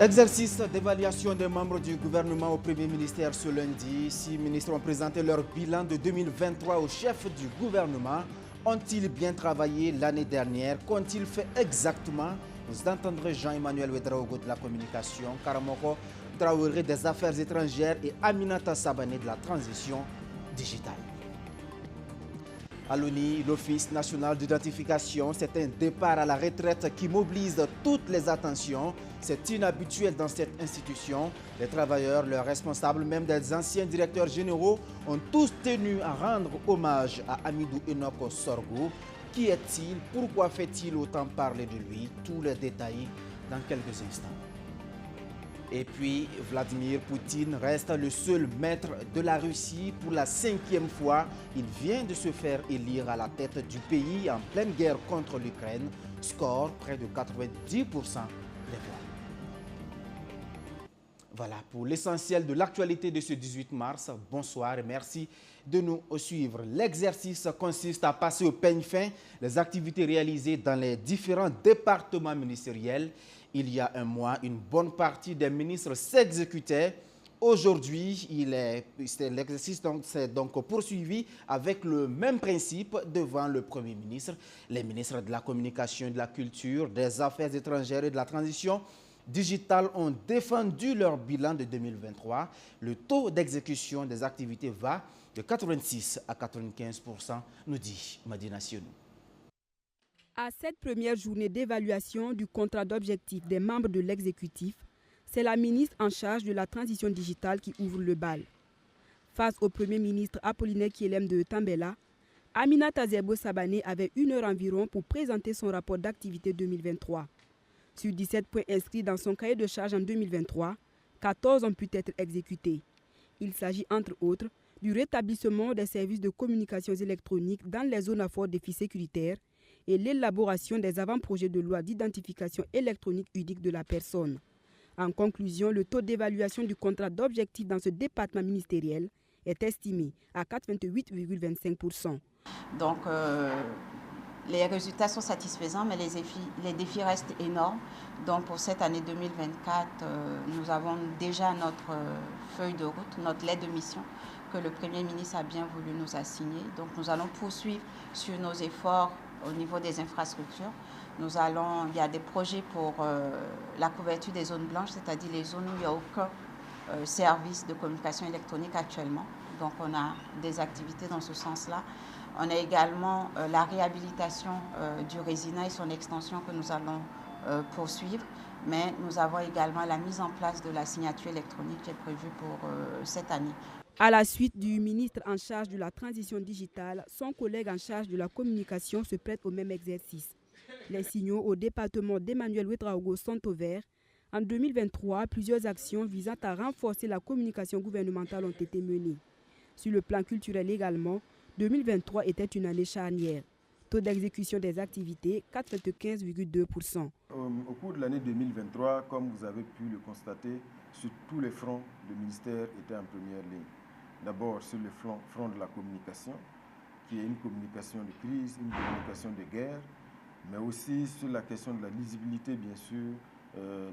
Exercice d'évaluation des membres du gouvernement au Premier ministère ce lundi. 6 ministres ont présenté leur bilan de 2023 au chef du gouvernement. Ont-ils bien travaillé l'année dernière? Qu'ont-ils fait exactement? Vous entendrez Jean-Emmanuel Ouedraogo de la communication, Karamoko Traoré des affaires étrangères et Aminata Sabane de la transition digitale. À l'ONU, l'Office national d'identification, c'est un départ à la retraite qui mobilise toutes les attentions. C'est inhabituel dans cette institution. Les travailleurs, leurs responsables, même des anciens directeurs généraux, ont tous tenu à rendre hommage à Amidou Enoko Sorgo. Qui est-il? Pourquoi fait-il autant parler de lui? Tous les détails dans quelques instants. Et puis, Vladimir Poutine reste le seul maître de la Russie pour la 5e fois. Il vient de se faire élire à la tête du pays en pleine guerre contre l'Ukraine. Score près de 90% des voix. Voilà pour l'essentiel de l'actualité de ce 18 mars. Bonsoir et merci de nous suivre. L'exercice consiste à passer au peigne fin les activités réalisées dans les différents départements ministériels. Il y a un mois, une bonne partie des ministres s'exécutaient. Aujourd'hui, l'exercice s'est donc poursuivi avec le même principe devant le Premier ministre. Les ministres de la Communication et de la Culture, des Affaires étrangères et de la Transition digitale ont défendu leur bilan de 2023. Le taux d'exécution des activités va de 86 à 95%, nous dit Madina Sionou. À cette première journée d'évaluation du contrat d'objectif des membres de l'exécutif, c'est la ministre en charge de la transition digitale qui ouvre le bal. Face au Premier ministre Apollinaire Kielem de Tambela, Aminata Sabane avait 1 heure environ pour présenter son rapport d'activité 2023. Sur 17 points inscrits dans son cahier de charge en 2023, 14 ont pu être exécutés. Il s'agit entre autres du rétablissement des services de communications électroniques dans les zones à fort défi sécuritaire et l'élaboration des avant-projets de loi d'identification électronique unique de la personne. En conclusion, le taux d'évaluation du contrat d'objectif dans ce département ministériel est estimé à 88,25%. Donc, les résultats sont satisfaisants, mais les défis restent énormes. Donc, pour cette année 2024, nous avons déjà notre feuille de route, notre lettre de mission que le Premier ministre a bien voulu nous assigner. Donc, nous allons poursuivre sur nos efforts au niveau des infrastructures. Il y a des projets pour la couverture des zones blanches, c'est-à-dire les zones où il n'y a aucun service de communication électronique actuellement. Donc, on a des activités dans ce sens-là. On a également la réhabilitation du Résina et son extension que nous allons poursuivre. Mais nous avons également la mise en place de la signature électronique qui est prévue pour cette année. À la suite du ministre en charge de la transition digitale, son collègue en charge de la communication se prête au même exercice. Les signaux au département d'Emmanuel Ouedraogo sont au vert. En 2023, plusieurs actions visant à renforcer la communication gouvernementale ont été menées. Sur le plan culturel également, 2023 était une année charnière. Taux d'exécution des activités, 95,2%. Au cours de l'année 2023, comme vous avez pu le constater, sur tous les fronts, le ministère était en première ligne. D'abord sur le front de la communication, qui est une communication de crise, une communication de guerre, mais aussi sur la question de la lisibilité, bien sûr,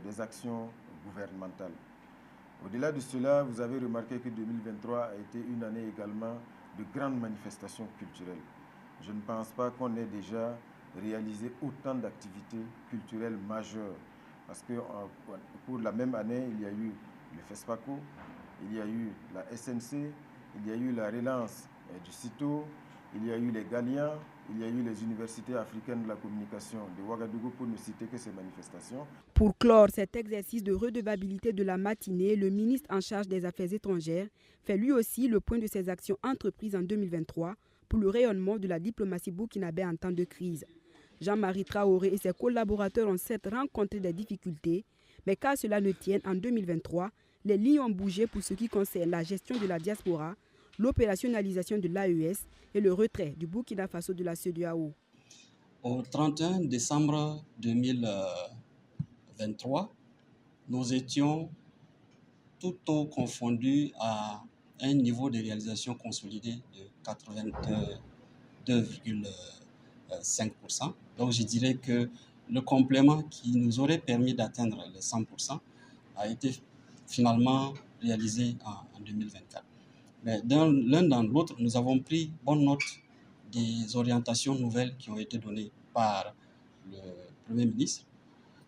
des actions gouvernementales. Au-delà de cela, vous avez remarqué que 2023 a été une année également de grandes manifestations culturelles. Je ne pense pas qu'on ait déjà réalisé autant d'activités culturelles majeures, parce qu'au cours de la même année, il y a eu le FESPACO, il y a eu la SNC, il y a eu la relance du CITO, il y a eu les Galiens, il y a eu les universités africaines de la communication de Ouagadougou, pour ne citer que ces manifestations. Pour clore cet exercice de redevabilité de la matinée, le ministre en charge des Affaires étrangères fait lui aussi le point de ses actions entreprises en 2023 pour le rayonnement de la diplomatie burkinabé en temps de crise. Jean-Marie Traoré et ses collaborateurs ont certes rencontré des difficultés, mais qu'à cela ne tienne, en 2023, les lignes ont bougé pour ce qui concerne la gestion de la diaspora, l'opérationnalisation de l'AES et le retrait du Burkina Faso de la CEDEAO. Au 31 décembre 2023, nous étions tout taux confondus à un niveau de réalisation consolidé de 82,5%. Donc je dirais que le complément qui nous aurait permis d'atteindre les 100% a été finalement réalisé en 2024. Mais l'un dans l'autre, nous avons pris bonne note des orientations nouvelles qui ont été données par le Premier ministre.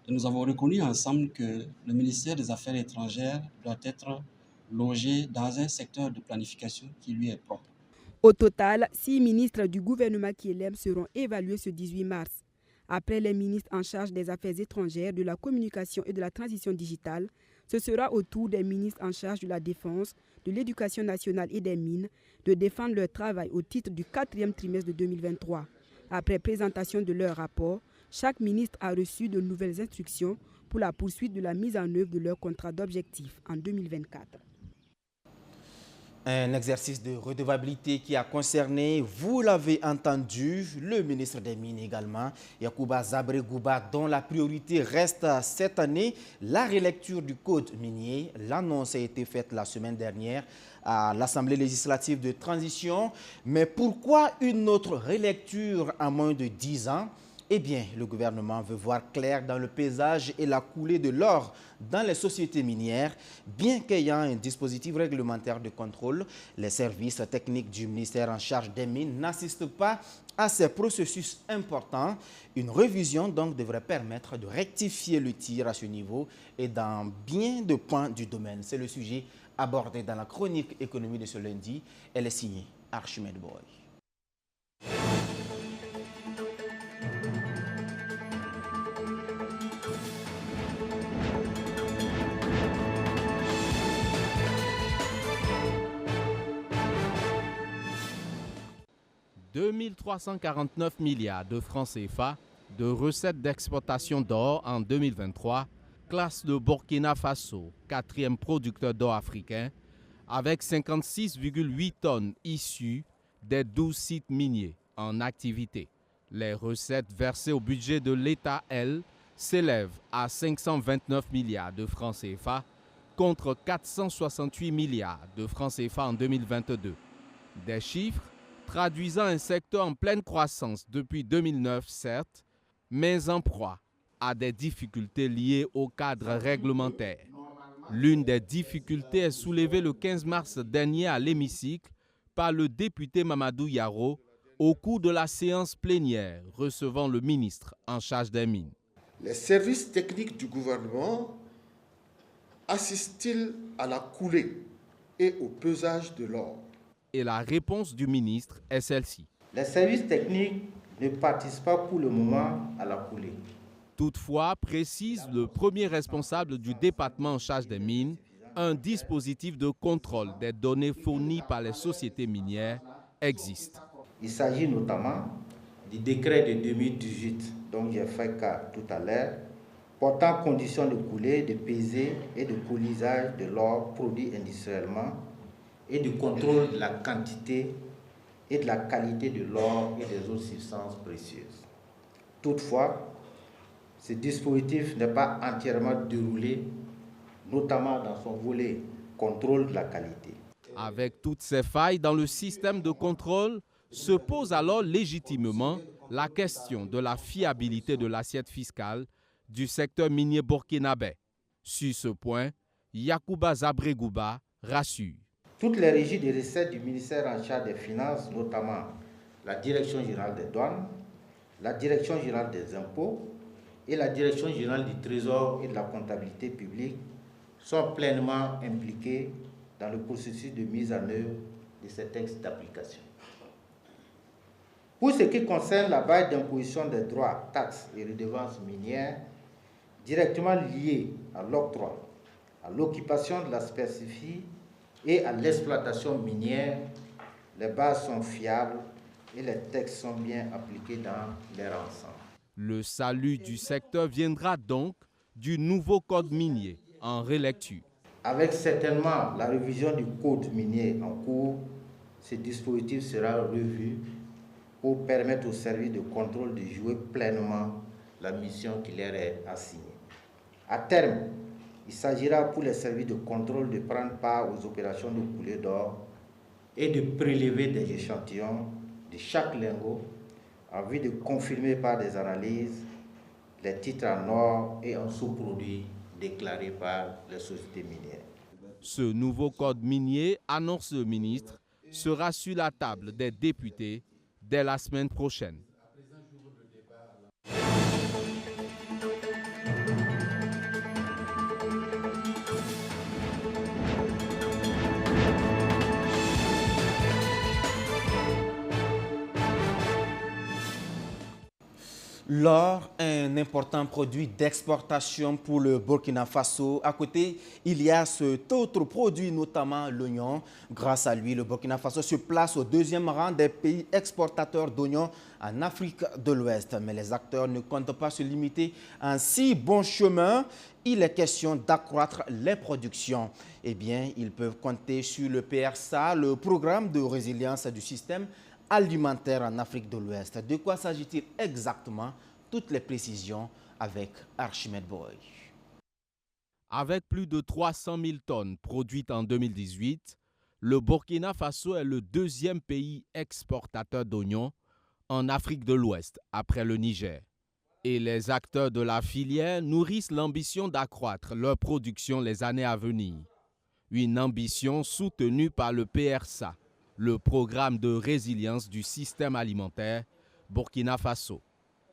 Et nous avons reconnu ensemble que le ministère des Affaires étrangères doit être logé dans un secteur de planification qui lui est propre. Au total, 6 ministres du gouvernement KLM seront évalués ce 18 mars. Après les ministres en charge des Affaires étrangères, de la communication et de la transition digitale, ce sera au tour des ministres en charge de la Défense, de l'Éducation nationale et des Mines de défendre leur travail au titre du 4e trimestre de 2023. Après présentation de leur rapport, chaque ministre a reçu de nouvelles instructions pour la poursuite de la mise en œuvre de leur contrat d'objectifs en 2024. Un exercice de redevabilité qui a concerné, vous l'avez entendu, le ministre des Mines également, Yacouba Zabregouba, dont la priorité reste cette année la relecture du code minier. L'annonce a été faite la semaine dernière à l'Assemblée législative de transition. Mais pourquoi une autre relecture en moins de 10 ans ? Eh bien, le gouvernement veut voir clair dans le paysage et la coulée de l'or dans les sociétés minières. Bien qu'ayant un dispositif réglementaire de contrôle, les services techniques du ministère en charge des mines n'assistent pas à ces processus importants. Une révision donc devrait permettre de rectifier le tir à ce niveau et dans bien de points du domaine. C'est le sujet abordé dans la chronique économie de ce lundi. Elle est signée Archimède Boy. 2349 milliards de francs CFA de recettes d'exportation d'or en 2023 classe le Burkina Faso, 4e producteur d'or africain, avec 56,8 tonnes issues des 12 sites miniers en activité. Les recettes versées au budget de l'État, elles, s'élèvent à 529 milliards de francs CFA contre 468 milliards de francs CFA en 2022. Des chiffres traduisant un secteur en pleine croissance depuis 2009, certes, mais en proie à des difficultés liées au cadre réglementaire. L'une des difficultés est soulevée le 15 mars dernier à l'hémicycle par le député Mamadou Yaro au cours de la séance plénière recevant le ministre en charge des mines. Les services techniques du gouvernement assistent-ils à la coulée et au pesage de l'or? Et la réponse du ministre est celle-ci. Les services techniques ne participent pas pour le moment à la coulée. Toutefois, précise le premier responsable du département en charge des mines, un dispositif de contrôle des données fournies par les sociétés minières existe. Il s'agit notamment du décret de 2018, dont j'ai fait cas tout à l'heure, portant conditions de coulée, de pesée et de colisage de l'or produit industriellement et du contrôle de la quantité et de la qualité de l'or et des autres substances précieuses. Toutefois, ce dispositif n'est pas entièrement déroulé, notamment dans son volet contrôle de la qualité. Avec toutes ces failles dans le système de contrôle, se pose alors légitimement la question de la fiabilité de l'assiette fiscale du secteur minier burkinabé. Sur ce point, Yacouba Zabregouba rassure. Toutes les régies des recettes du ministère en charge des Finances, notamment la Direction générale des douanes, la Direction générale des impôts et la Direction générale du Trésor et de la comptabilité publique, sont pleinement impliquées dans le processus de mise en œuvre de ces textes d'application. Pour ce qui concerne la base d'imposition des droits, taxes et redevances minières, directement liées à l'octroi, à l'occupation de la superficie et à l'exploitation minière, les bases sont fiables et les textes sont bien appliqués dans leur ensemble. Le salut du secteur viendra donc du nouveau code minier en relecture. Avec certainement la révision du code minier en cours, ce dispositif sera revu pour permettre aux services de contrôle de jouer pleinement la mission qui leur est assignée. À terme, il s'agira pour les services de contrôle de prendre part aux opérations de coulée d'or et de prélever des échantillons de chaque lingot en vue de confirmer par des analyses les titres en or et en sous-produits déclarés par les sociétés minières. Ce nouveau code minier, annonce le ministre, sera sur la table des députés dès la semaine prochaine. L'or, un important produit d'exportation pour le Burkina Faso. À côté, il y a cet autre produit, notamment l'oignon. Grâce à lui, le Burkina Faso se place au deuxième rang des pays exportateurs d'oignons en Afrique de l'Ouest. Mais les acteurs ne comptent pas se limiter à un si bon chemin. Il est question d'accroître les productions. Eh bien, ils peuvent compter sur le PRSA, le programme de résilience du système alimentaire en Afrique de l'Ouest. De quoi s'agit-il exactement? Toutes les précisions avec Archimède Boy. Avec plus de 300 000 tonnes produites en 2018, le Burkina Faso est le deuxième pays exportateur d'oignons en Afrique de l'Ouest, après le Niger. Et les acteurs de la filière nourrissent l'ambition d'accroître leur production les années à venir. Une ambition soutenue par le PRSA, le programme de résilience du système alimentaire Burkina Faso.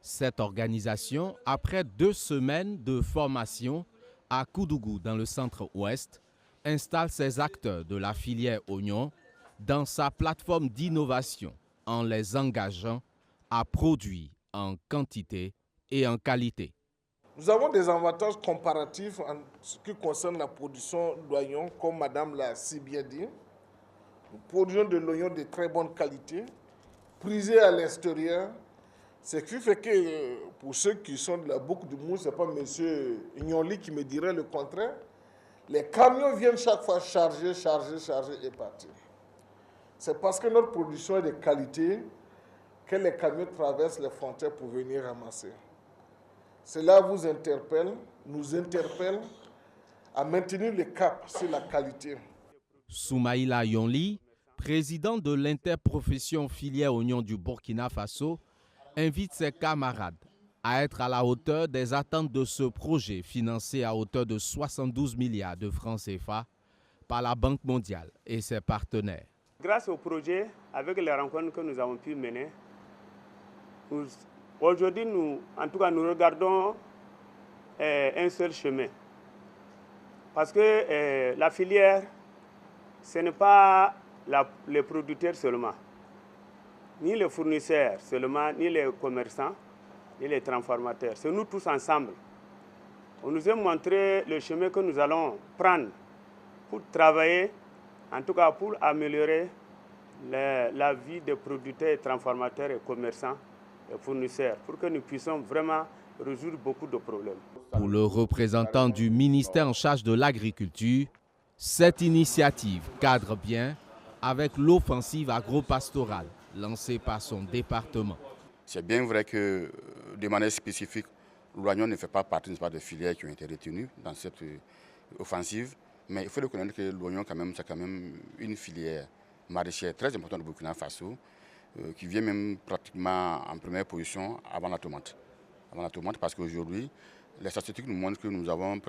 Cette organisation, après 2 semaines de formation à Koudougou dans le centre-ouest, installe ses acteurs de la filière oignon dans sa plateforme d'innovation en les engageant à produire en quantité et en qualité. Nous avons des avantages comparatifs en ce qui concerne la production d'oignons, comme Madame l'a si bien dit. Nous produisons de l'oignon de très bonne qualité, prisé à l'extérieur. Ce qui fait que pour ceux qui sont de la boucle du Mou, ce n'est pas M. Ignoli qui me dirait le contraire. Les camions viennent chaque fois charger et partir. C'est parce que notre production est de qualité que les camions traversent les frontières pour venir ramasser. Cela vous interpelle, nous interpelle à maintenir le cap sur la qualité. Soumaïla Yonli, président de l'interprofession filière oignon du Burkina Faso, invite ses camarades à être à la hauteur des attentes de ce projet financé à hauteur de 72 milliards de francs CFA par la Banque mondiale et ses partenaires. Grâce au projet, avec les rencontres que nous avons pu mener, aujourd'hui, nous regardons un seul chemin. Parce que la filière, ce n'est pas les producteurs seulement, ni les fournisseurs seulement, ni les commerçants, ni les transformateurs. C'est nous tous ensemble. On nous a montré le chemin que nous allons prendre pour travailler, en tout cas pour améliorer la vie des producteurs, transformateurs et commerçants et fournisseurs, pour que nous puissions vraiment résoudre beaucoup de problèmes. Pour le représentant du ministère en charge de l'agriculture, cette initiative cadre bien avec l'offensive agro-pastorale lancée par son département. C'est bien vrai que, de manière spécifique, l'oignon ne fait pas partie des filières qui ont été retenues dans cette offensive, mais il faut reconnaître que l'oignon, c'est quand même une filière maraîchère très importante du Burkina Faso, qui vient même pratiquement en première position avant la tomate. Parce qu'aujourd'hui, les statistiques nous montrent que nous avons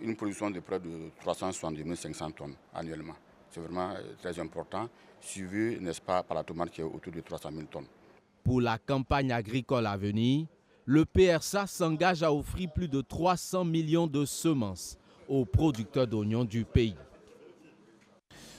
une production de près de 370 500 tonnes annuellement. C'est vraiment très important, suivi, n'est-ce pas, par la tomate qui est autour de 300 000 tonnes. Pour la campagne agricole à venir, le PRSA s'engage à offrir plus de 300 millions de semences aux producteurs d'oignons du pays.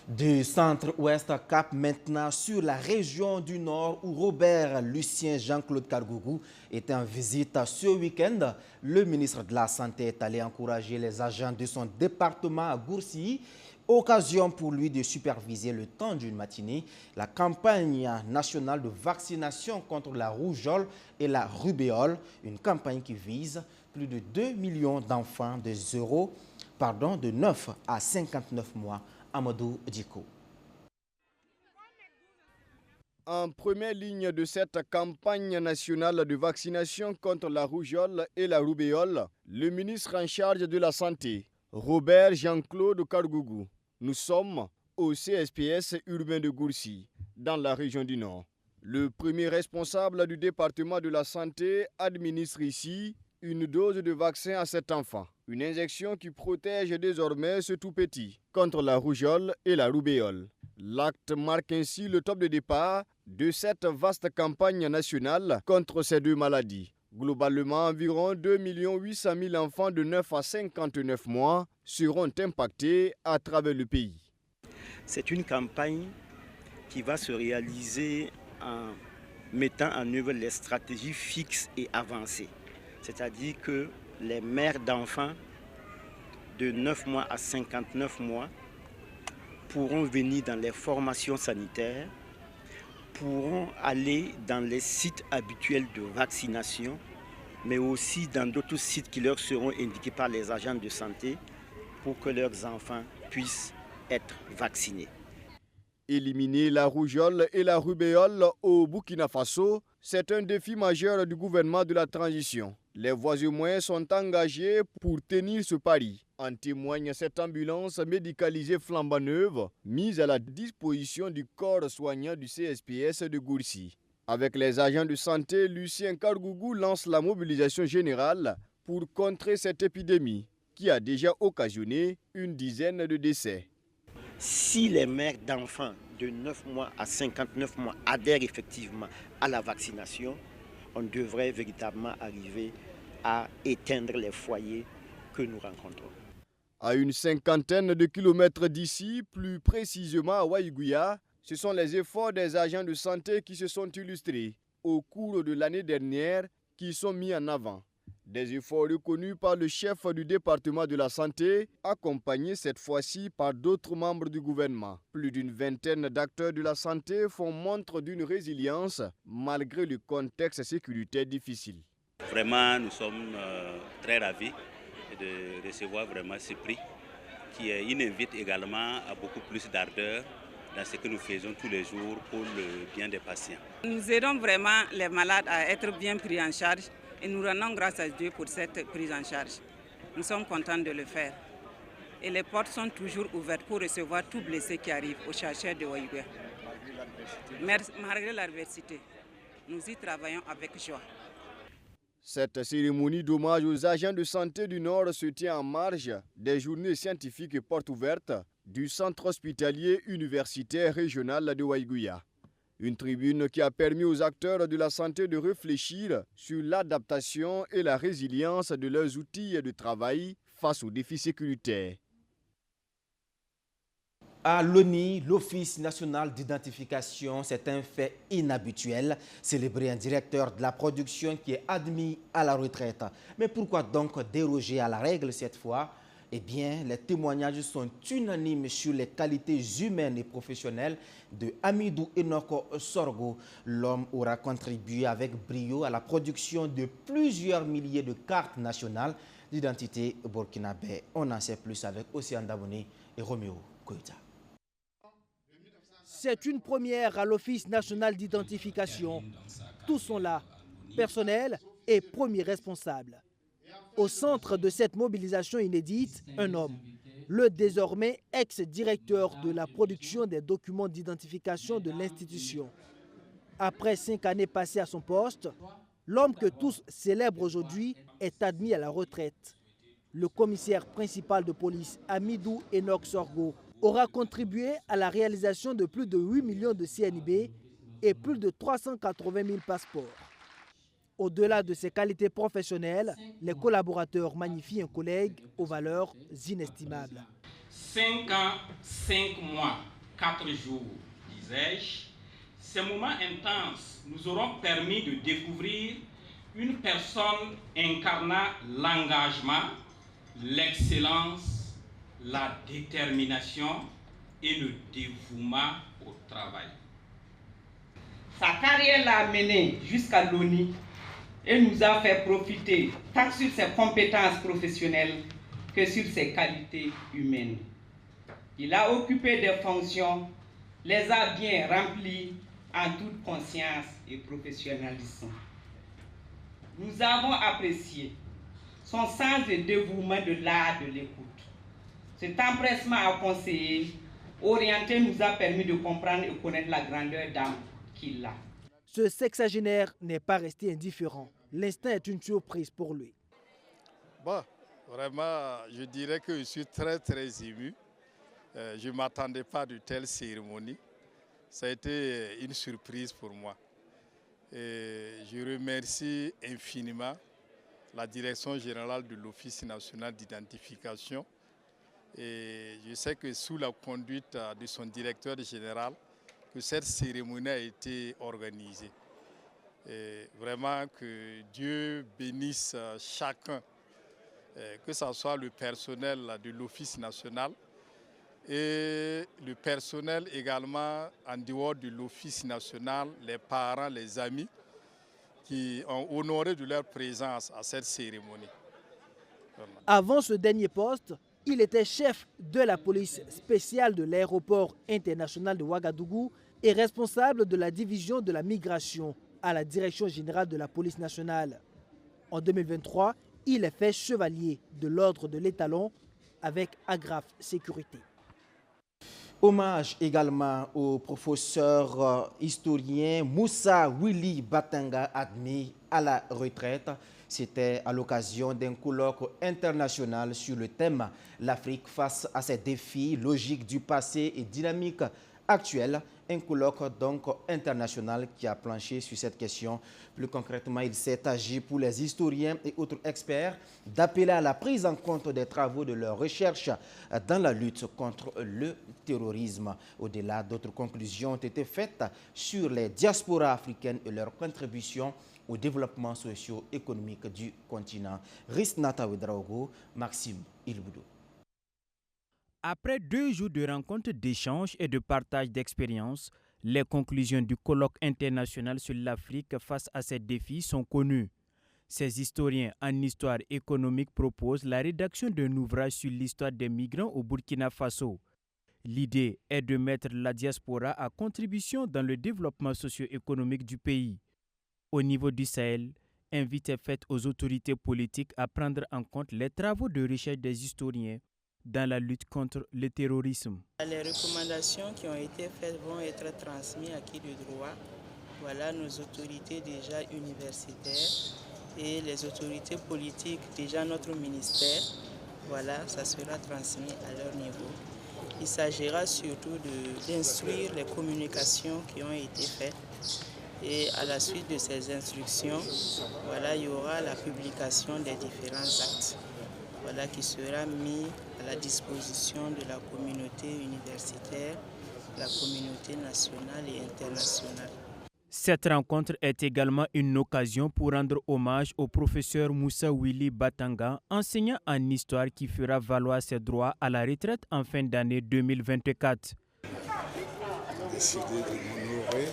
Du centre-ouest cap maintenant sur la région du nord où Robert Lucien Jean-Claude Kargougou était en visite ce week-end. Le ministre de la Santé est allé encourager les agents de son département à Gourcy. Occasion pour lui de superviser le temps d'une matinée la campagne nationale de vaccination contre la rougeole et la rubéole, une campagne qui vise plus de 2 millions d'enfants de 9 à 59 mois. Amadou Diko. En première ligne de cette campagne nationale de vaccination contre la rougeole et la rubéole, le ministre en charge de la Santé, Robert Jean-Claude Kargougou. Nous sommes au CSPS urbain de Gourcy, dans la région du Nord. Le premier responsable du département de la Santé administre ici une dose de vaccin à cet enfant. Une injection qui protège désormais ce tout petit contre la rougeole et la roubeole. L'acte marque ainsi le top de départ de cette vaste campagne nationale contre ces deux maladies. Globalement, environ 2 800 000 enfants de 9 à 59 mois seront impactés à travers le pays. C'est une campagne qui va se réaliser en mettant en œuvre les stratégies fixes et avancées. C'est-à-dire que les mères d'enfants de 9 mois à 59 mois pourront venir dans les formations sanitaires, pourront aller dans les sites habituels de vaccination, mais aussi dans d'autres sites qui leur seront indiqués par les agents de santé pour que leurs enfants puissent être vaccinés. Éliminer la rougeole et la rubéole au Burkina Faso, c'est un défi majeur du gouvernement de la transition. Les voies et moyens sont engagés pour tenir ce pari. En témoigne cette ambulance médicalisée flambant neuve, mise à la disposition du corps soignant du CSPS de Gourcy. Avec les agents de santé, Lucien Kargougou lance la mobilisation générale pour contrer cette épidémie qui a déjà occasionné une dizaine de décès. Si les mères d'enfants de 9 mois à 59 mois adhèrent effectivement à la vaccination, on devrait véritablement arriver à éteindre les foyers que nous rencontrons. À une cinquantaine de kilomètres d'ici, plus précisément à Waïgouya, ce sont les efforts des agents de santé qui se sont illustrés au cours de l'année dernière qui sont mis en avant. Des efforts reconnus par le chef du département de la santé, accompagnés cette fois-ci par d'autres membres du gouvernement. Plus d'une vingtaine d'acteurs de la santé font montre d'une résilience malgré le contexte sécuritaire difficile. Vraiment, nous sommes très ravis de recevoir vraiment ce prix qui invite également à beaucoup plus d'ardeur dans ce que nous faisons tous les jours pour le bien des patients. Nous aidons vraiment les malades à être bien pris en charge et nous rendons grâce à Dieu pour cette prise en charge. Nous sommes contents de le faire. Et les portes sont toujours ouvertes pour recevoir tout blessé qui arrive au chercheur de Waïgouya. Malgré l'adversité, nous y travaillons avec joie. Cette cérémonie d'hommage aux agents de santé du Nord se tient en marge des journées scientifiques et portes ouvertes du centre hospitalier universitaire régional de Waïgouya. Une tribune qui a permis aux acteurs de la santé de réfléchir sur l'adaptation et la résilience de leurs outils de travail face aux défis sécuritaires. À l'ONI, l'Office national d'identification, c'est un fait inhabituel. Célébrer un directeur de la production qui est admis à la retraite. Mais pourquoi donc déroger à la règle cette fois? Eh bien, les témoignages sont unanimes sur les qualités humaines et professionnelles de Hamidou Enoch Sorgo. L'homme aura contribué avec brio à la production de plusieurs milliers de cartes nationales d'identité burkinabé. On en sait plus avec Océane Daboné et Roméo Koïta. C'est une première à l'Office national d'identification. Tous sont là, personnel et premiers responsables. Au centre de cette mobilisation inédite, un homme, le désormais ex-directeur de la production des documents d'identification de l'institution. Après 5 années passées à son poste, l'homme que tous célèbrent aujourd'hui est admis à la retraite. Le commissaire principal de police, Hamidou Enoch Sorgo, aura contribué à la réalisation de plus de 8 millions de CNIB et plus de 380 000 passeports. Au-delà de ses qualités professionnelles, les collaborateurs magnifient un collègue aux valeurs inestimables. 5 ans, 5 mois, 4 jours, disais-je, ces moments intenses nous auront permis de découvrir une personne incarnant l'engagement, l'excellence, la détermination et le dévouement au travail. Sa carrière l'a mené jusqu'à l'ONI et nous a fait profiter tant sur ses compétences professionnelles que sur ses qualités humaines. Il a occupé des fonctions, les a bien remplies en toute conscience et professionnalisme. Nous avons apprécié son sens de dévouement de l'art de l'écoute. Cet empressement à conseiller, orienter nous a permis de comprendre et connaître la grandeur d'âme qu'il a. Ce sexagénaire n'est pas resté indifférent. L'instinct est une surprise pour lui. Bon, vraiment, je dirais que je suis très ému. Je ne m'attendais pas à de telles cérémonies. Ça a été une surprise pour moi. Et je remercie infiniment la direction générale de l'Office national d'identification. Et je sais que sous la conduite de son directeur général, que cette cérémonie a été organisée. Et vraiment que Dieu bénisse chacun, que ce soit le personnel de l'Office national et le personnel également en dehors de l'Office national, les parents, les amis qui ont honoré de leur présence à cette cérémonie. Avant ce dernier poste, il était chef de la police spéciale de l'aéroport international de Ouagadougou et responsable de la division de la migration à la direction générale de la police nationale. En 2023, il est fait chevalier de l'ordre de l'Étalon avec agrafe sécurité. Hommage également au professeur historien Moussa Willy Batanga, admis à la retraite. C'était à l'occasion d'un colloque international sur le thème « L'Afrique face à ses défis, logiques du passé et dynamique actuelle ». Un colloque donc international qui a planché sur cette question. Plus concrètement, il s'est agi pour les historiens et autres experts d'appeler à la prise en compte des travaux de leurs recherches dans la lutte contre le terrorisme. Au-delà, d'autres conclusions ont été faites sur les diasporas africaines et leur contribution au développement socio-économique du continent. Risnata Ouedraogo, Maxime Ilboudou. Après 2 jours de rencontres, d'échanges et de partage d'expériences, les conclusions du colloque international sur l'Afrique face à ces défis sont connues. Ces historiens en histoire économique proposent la rédaction d'un ouvrage sur l'histoire des migrants au Burkina Faso. L'idée est de mettre la diaspora à contribution dans le développement socio-économique du pays. Au niveau du Sahel, invite est faite aux autorités politiques à prendre en compte les travaux de recherche des historiens dans la lutte contre le terrorisme. Les recommandations qui ont été faites vont être transmises à qui de droit. Voilà nos autorités déjà universitaires et les autorités politiques, déjà notre ministère. Voilà, ça sera transmis à leur niveau. Il s'agira surtout d'instruire les communications qui ont été faites. Et à la suite de ces instructions, voilà, il y aura la publication des différents actes, voilà, qui sera mis à la disposition de la communauté universitaire, la communauté nationale et internationale. Cette rencontre est également une occasion pour rendre hommage au professeur Moussa Willy Batanga, enseignant en histoire qui fera valoir ses droits à la retraite en fin d'année 2024. Décidé de m'honorer,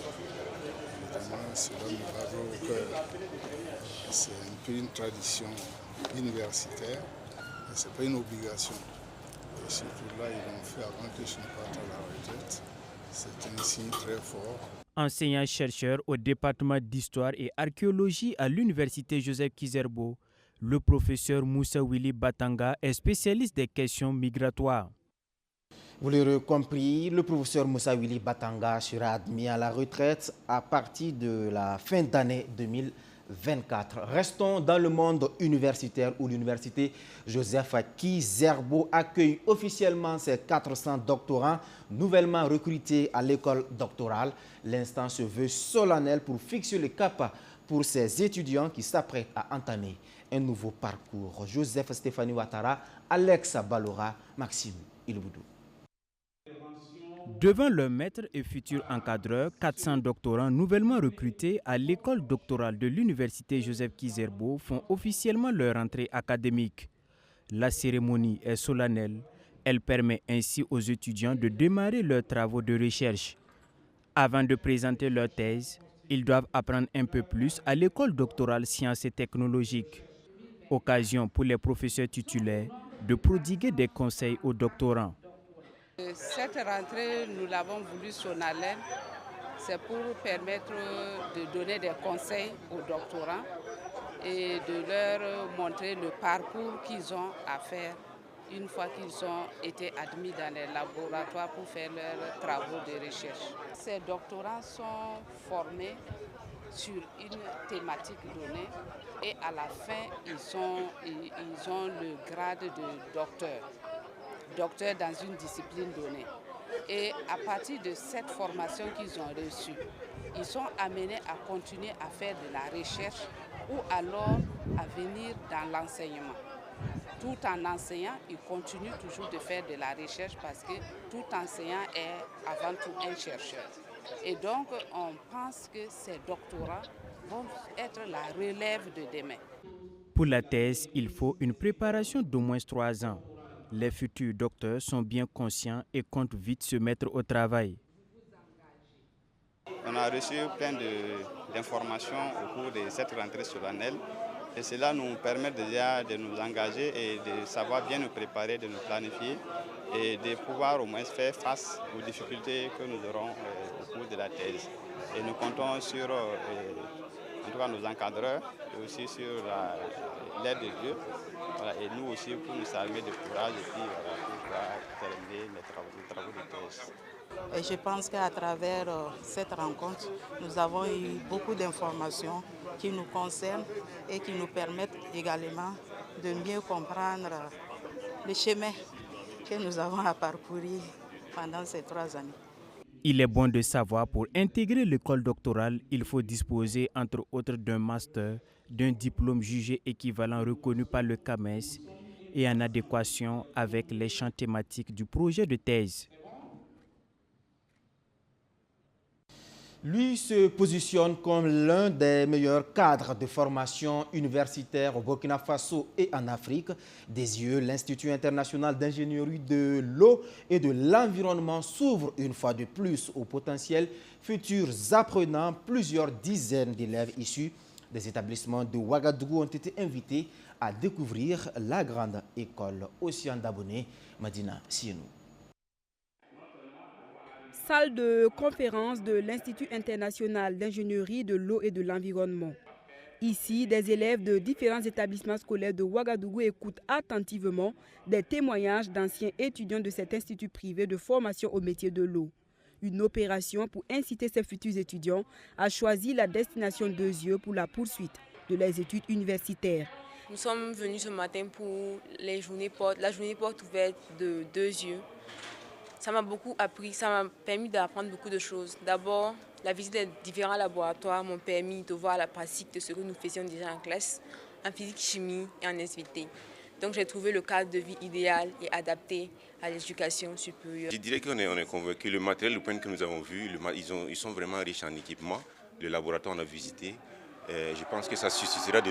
évidemment, cela me va au cœur. C'est un peu une tradition universitaire, mais ce n'est pas une obligation. Et surtout là, ils l'ont fait avant que je ne parte à la retraite. C'est un signe très fort. Enseignant-chercheur au département d'histoire et archéologie à l'université Joseph Kizerbo, le professeur Moussa Willy Batanga est spécialiste des questions migratoires. Vous l'aurez compris, le professeur Moussa Willy Batanga sera admis à la retraite à partir de la fin d'année 2024. Restons dans le monde universitaire où l'université Joseph Kizerbo accueille officiellement ses 400 doctorants nouvellement recrutés à l'école doctorale. L'instant se veut solennel pour fixer le cap pour ces étudiants qui s'apprêtent à entamer un nouveau parcours. Joseph Stéphanie Ouattara, Alexa Balora, Maxime Ilboudou. Devant leur maître et futur encadreur, 400 doctorants nouvellement recrutés à l'école doctorale de l'université Joseph Kizerbo font officiellement leur entrée académique. La cérémonie est solennelle. Elle permet ainsi aux étudiants de démarrer leurs travaux de recherche. Avant de présenter leur thèse, ils doivent apprendre un peu plus à l'école doctorale sciences et technologiques. Occasion pour les professeurs titulaires de prodiguer des conseils aux doctorants. Cette rentrée, nous l'avons voulu solennelle, c'est pour permettre de donner des conseils aux doctorants et de leur montrer le parcours qu'ils ont à faire une fois qu'ils ont été admis dans les laboratoires pour faire leurs travaux de recherche. Ces doctorants sont formés sur une thématique donnée et à la fin, ils ont le grade de docteur dans une discipline donnée. Et à partir de cette formation qu'ils ont reçue, ils sont amenés à continuer à faire de la recherche ou alors à venir dans l'enseignement. Tout en enseignant, ils continuent toujours de faire de la recherche parce que tout enseignant est avant tout un chercheur. Et donc, on pense que ces doctorats vont être la relève de demain. Pour la thèse, il faut une préparation d'au moins 3 ans. Les futurs docteurs sont bien conscients et comptent vite se mettre au travail. On a reçu plein d'informations au cours de cette rentrée solennelle et cela nous permet déjà de nous engager et de savoir bien nous préparer, de nous planifier et de pouvoir au moins faire face aux difficultés que nous aurons au cours de la thèse. Et nous comptons sur en tout cas nos encadreurs et aussi sur l'aide de Dieu. Voilà, et nous aussi pour nous armer de courage et puis pour pouvoir terminer les travaux de thèse. Et je pense qu'à travers cette rencontre, nous avons eu beaucoup d'informations qui nous concernent et qui nous permettent également de mieux comprendre le chemin que nous avons à parcourir pendant ces 3 années. Il est bon de savoir, pour intégrer l'école doctorale, il faut disposer entre autres d'un master, d'un diplôme jugé équivalent reconnu par le CAMES et en adéquation avec les champs thématiques du projet de thèse. Lui se positionne comme l'un des meilleurs cadres de formation universitaire au Burkina Faso et en Afrique. Des yeux, l'Institut international d'ingénierie de l'eau et de l'environnement s'ouvre une fois de plus aux potentiels futurs apprenants. Plusieurs dizaines d'élèves issus des établissements de Ouagadougou ont été invités à découvrir la grande école Océan d'Abonné, Madina Sienou. Salle de conférence de l'Institut international d'ingénierie de l'eau et de l'environnement. Ici, des élèves de différents établissements scolaires de Ouagadougou écoutent attentivement des témoignages d'anciens étudiants de cet institut privé de formation au métier de l'eau. Une opération pour inciter ces futurs étudiants à choisir la destination 2 yeux pour la poursuite de leurs études universitaires. Nous sommes venus ce matin pour la journée porte ouverte de 2 yeux. Ça m'a beaucoup appris, ça m'a permis d'apprendre beaucoup de choses. D'abord, la visite des différents laboratoires m'ont permis de voir la pratique de ce que nous faisions déjà en classe, en physique, chimie et en SVT. Donc j'ai trouvé le cadre de vie idéal et adapté à l'éducation supérieure. Je dirais qu'on est convaincu. Le matériel, le point que nous avons vu, ils sont vraiment riches en équipement. Le laboratoire, on a visité. Je pense que ça suscitera de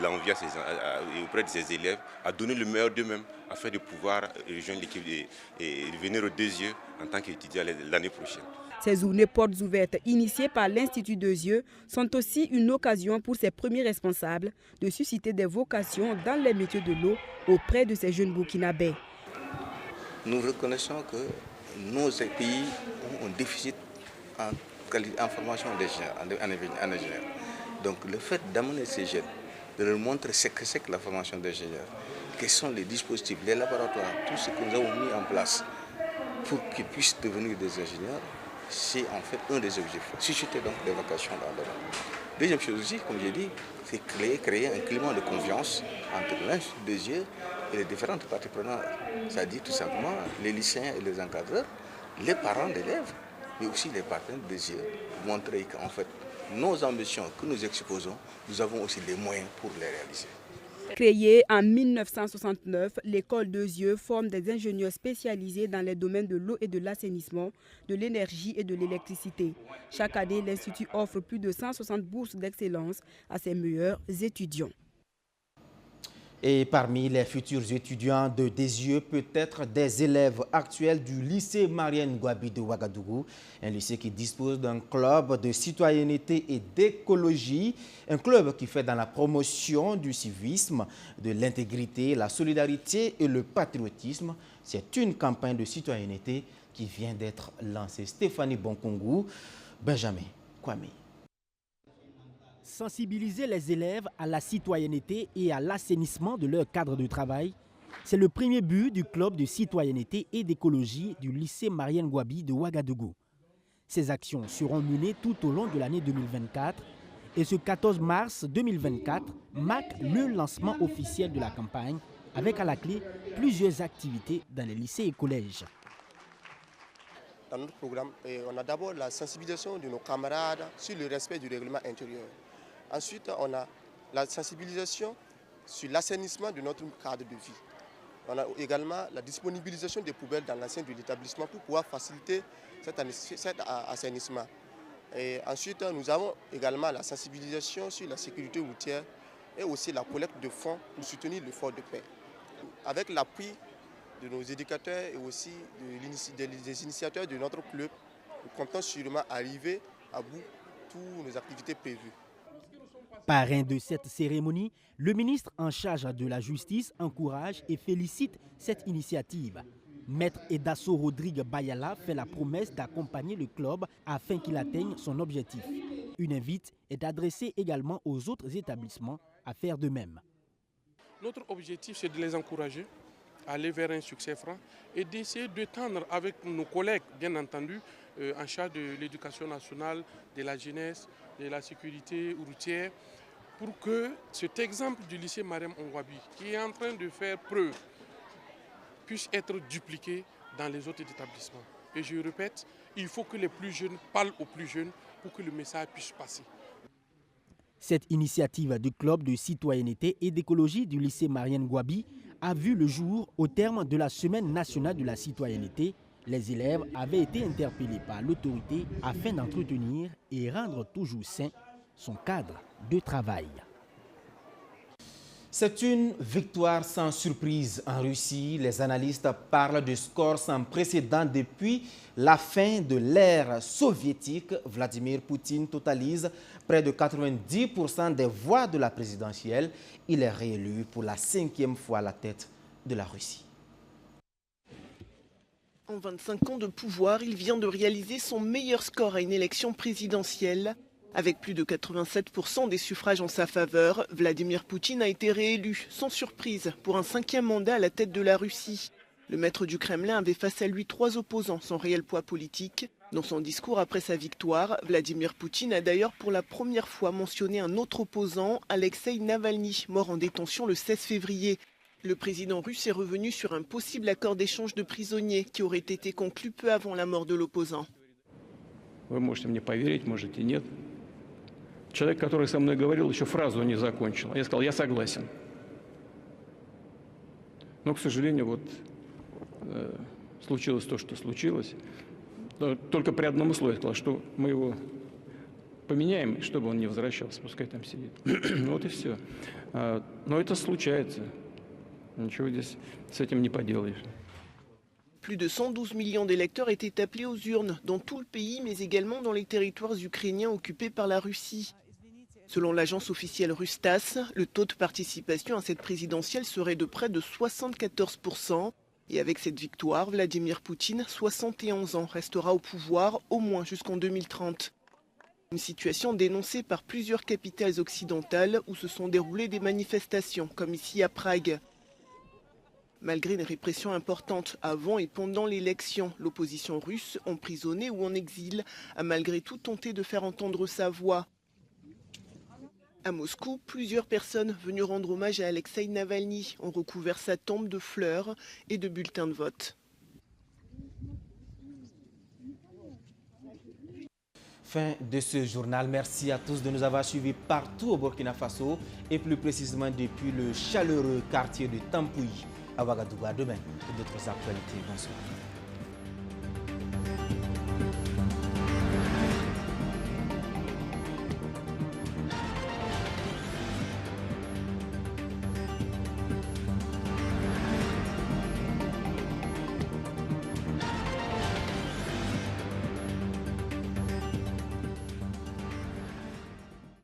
l'envie auprès de ces élèves à donner le meilleur d'eux-mêmes afin de pouvoir rejoindre l'équipe et venir aux 2 yeux en tant qu'étudiants l'année prochaine. Ces journées portes ouvertes initiées par l'Institut 2 yeux sont aussi une occasion pour ses premiers responsables de susciter des vocations dans les métiers de l'eau auprès de ces jeunes Burkinabés. Nous reconnaissons que nos pays ont un déficit en formation en ingénieur. Donc le fait d'amener ces jeunes, de leur montrer ce que c'est que la formation d'ingénieur, quels sont les dispositifs, les laboratoires, tout ce que nous avons mis en place pour qu'ils puissent devenir des ingénieurs, c'est en fait un des objectifs. Susciter donc des vocations dans le domaine. Deuxième chose aussi, comme j'ai dit, c'est créer un climat de confiance entre l'Institut 2 yeux et les différentes parties prenantes. C'est-à-dire tout simplement les lycéens et les encadreurs, les parents d'élèves, mais aussi les partenaires de 2 yeux, pour montrer qu'en fait, nos ambitions que nous exposons, nous avons aussi les moyens pour les réaliser. Créée en 1969, l'école 2 yeux forme des ingénieurs spécialisés dans les domaines de l'eau et de l'assainissement, de l'énergie et de l'électricité. Chaque année, l'Institut offre plus de 160 bourses d'excellence à ses meilleurs étudiants. Et parmi les futurs étudiants de 2 yeux, peut-être des élèves actuels du lycée Marienne Ngouabi de Ouagadougou, un lycée qui dispose d'un club de citoyenneté et d'écologie, un club qui fait dans la promotion du civisme, de l'intégrité, la solidarité et le patriotisme. C'est une campagne de citoyenneté qui vient d'être lancée. Stéphanie Bonkongou, Benjamin Kwame. Sensibiliser les élèves à la citoyenneté et à l'assainissement de leur cadre de travail, c'est le premier but du club de citoyenneté et d'écologie du lycée Marienne Ngouabi de Ouagadougou. Ces actions seront menées tout au long de l'année 2024 Et ce 14 mars 2024 marque le lancement officiel de la campagne avec à la clé plusieurs activités dans les lycées et collèges. Dans notre programme, on a d'abord la sensibilisation de nos camarades sur le respect du règlement intérieur. Ensuite, on a la sensibilisation sur l'assainissement de notre cadre de vie. On a également la disponibilisation des poubelles dans l'enceinte de l'établissement pour pouvoir faciliter cet assainissement. Et ensuite, nous avons également la sensibilisation sur la sécurité routière et aussi la collecte de fonds pour soutenir l'effort de paix. Avec l'appui de nos éducateurs et aussi des initiateurs de notre club, nous comptons sûrement arriver à bout de toutes nos activités prévues. Parrain de cette cérémonie, le ministre en charge de la justice encourage et félicite cette initiative. Maître Edasso Rodrigue Bayala fait la promesse d'accompagner le club afin qu'il atteigne son objectif. Une invite est adressée également aux autres établissements à faire de même. Notre objectif, c'est de les encourager à aller vers un succès franc et d'essayer de tendre avec nos collègues, bien entendu, en charge de l'éducation nationale, de la jeunesse, de la sécurité routière, pour que cet exemple du lycée Mariam Ongwabi, qui est en train de faire preuve, puisse être dupliqué dans les autres établissements. Et je répète, il faut que les plus jeunes parlent aux plus jeunes pour que le message puisse passer. Cette initiative du club de citoyenneté et d'écologie du lycée Mariam Ongwabi a vu le jour au terme de la Semaine nationale de la citoyenneté. Les élèves avaient été interpellés par l'autorité afin d'entretenir et rendre toujours sain son cadre de travail. C'est une victoire sans surprise en Russie. Les analystes parlent de scores sans précédent depuis la fin de l'ère soviétique. Vladimir Poutine totalise près de 90% des voix de la présidentielle. Il est réélu pour la 5e fois à la tête de la Russie. En 25 ans de pouvoir, il vient de réaliser son meilleur score à une élection présidentielle. Avec plus de 87% des suffrages en sa faveur, Vladimir Poutine a été réélu, sans surprise, pour un 5e mandat à la tête de la Russie. Le maître du Kremlin avait face à lui 3 opposants sans réel poids politique. Dans son discours après sa victoire, Vladimir Poutine a d'ailleurs pour la première fois mentionné un autre opposant, Alexei Navalny, mort en détention le 16 février. Le président russe est revenu sur un possible accord d'échange de prisonniers qui aurait été conclu peu avant la mort de l'opposant. Вы можете мне поверить, можете нет. Человек, который со мной говорил, еще фразу не закончил. Я сказал, я согласен. Но, к сожалению, вот случилось то, что случилось. Только при одном условии сказал, что мы его поменяем, чтобы он не возвращался, пускай там сидит. Вот и все. Но это случается. Ничего здесь с этим не поделаешь. Plus de 112 millions d'électeurs étaient appelés aux urnes dans tout le pays, mais également dans les territoires ukrainiens occupés par la Russie. Selon l'agence officielle russe TASS, le taux de participation à cette présidentielle serait de près de 74%. Et avec cette victoire, Vladimir Poutine, 71 ans, restera au pouvoir au moins jusqu'en 2030. Une situation dénoncée par plusieurs capitales occidentales où se sont déroulées des manifestations, comme ici à Prague. Malgré une répression importante avant et pendant l'élection, l'opposition russe, emprisonnée ou en exil, a malgré tout tenté de faire entendre sa voix. À Moscou, plusieurs personnes venues rendre hommage à Alexei Navalny ont recouvert sa tombe de fleurs et de bulletins de vote. Fin de ce journal. Merci à tous de nous avoir suivis partout au Burkina Faso et plus précisément depuis le chaleureux quartier de Tampouy à Ouagadougou. À demain pour d'autres actualités. Bonsoir.